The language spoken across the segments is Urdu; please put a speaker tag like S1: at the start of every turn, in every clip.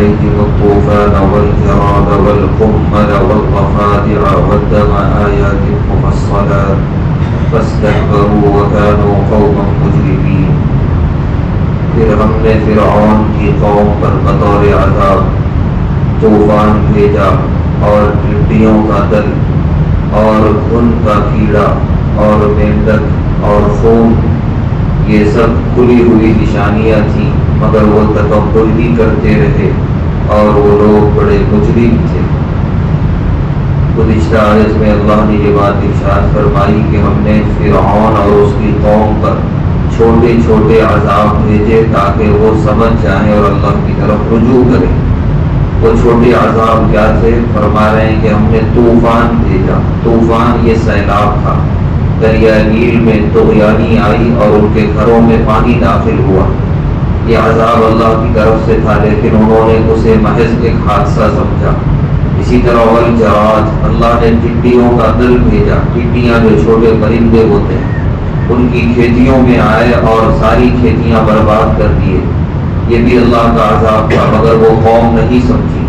S1: عليهم الطوفان والجراد والقمل والضفادع والدم آيات مفصلات فاستكبروا وكانوا قوما مجرمين۔ پھر ہم نے فرعون کی قوم پر بطور عذاب طوفان بھیجا اور ٹڈیوں کا دل اور خون کا کیڑا اور مینڈک اور خون، یہ سب کھلی ہوئی نشانیاں تھیں، مگر وہ تکبر ہی کرتے رہے اور وہ لوگ بڑے مجرم تھے۔ گزشتہ آیت میں اللہ نے یہ بات ارشاد فرمائی کہ ہم نے فرعون اور اس کی قوم پر چھوٹے چھوٹے عذاب بھیجے تاکہ وہ سمجھ جائیں اور اللہ کی طرف رجوع کریں۔ وہ چھوٹے عذاب کیا تھے؟ فرما رہے ہیں کہ ہم نے طوفان بھیجا۔ طوفان یہ سیلاب تھا، دریا نیل میں طغیانی آئی اور ان کے گھروں میں پانی داخل ہوا۔ یہ عذاب اللہ کی طرف سے تھا، لیکن انہوں نے اسے محض ایک حادثہ سمجھا۔ اسی طرح والجراد، اللہ نے ٹڈیوں کا دل بھیجا۔ ٹڈیاں جو چھوٹے پرندے ہوتے ہیں، ان کی کھیتیوں میں آئے اور ساری کھیتیاں برباد کر دیے۔ یہ بھی اللہ کا عذاب تھا، مگر وہ قوم نہیں سمجھی۔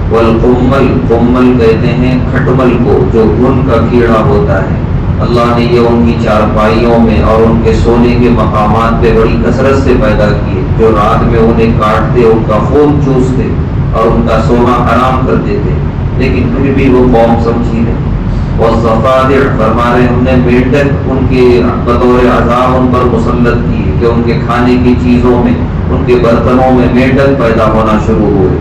S1: والقمل، قمل کہتے ہیں کھٹمل کو، جو گھن کا کیڑا ہوتا ہے۔ اللہ نے یہ ان کی چارپائیوں میں اور ان کے سونے کے مقامات پہ بڑی کثرت سے پیدا کیے، جو رات میں انہیں کاٹتے، ان کا خون چوستے اور ان کا سونا حرام کر دیتے، لیکن پھر بھی وہ قوم سمجھی نہیں۔ والضفادع، فرما رہے ہم نے مینڈک ان کے بطور عذاب ان پر مسلط کیے کہ ان کے کھانے کی چیزوں میں، ان کے برتنوں میں مینڈک پیدا ہونا شروع ہوئے۔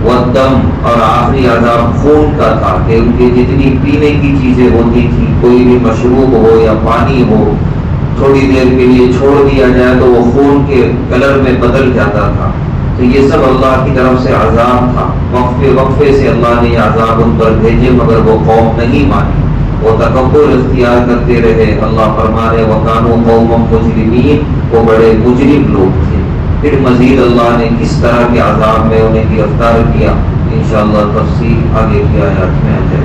S1: والدم، اور آخری عذاب خون کا تھا کہ ان کی جتنی پینے کی چیزیں ہوتی تھی، کوئی بھی مشروب ہو یا پانی ہو، تھوڑی دیر کے لیے چھوڑ دیا جائے تو وہ خون کے کلر میں بدل جاتا تھا۔ تو یہ سب اللہ کی طرف سے عذاب تھا، وقفے وقفے سے اللہ نے یہ عذاب ان پر بھیجے، مگر وہ قوم نہیں مانی، وہ تکبر اختیار کرتے رہے۔ اللہ فرما رہے وَكَانُوا قَوْمًا مُجْرِمِينَ، وہ بڑے مجرم لوگ تھے۔ پھر مزید اللہ نے کس طرح کے عذاب میں انہیں گرفتار کیا، انشاءاللہ تفصیل آگے کی آیات میں آ جائے۔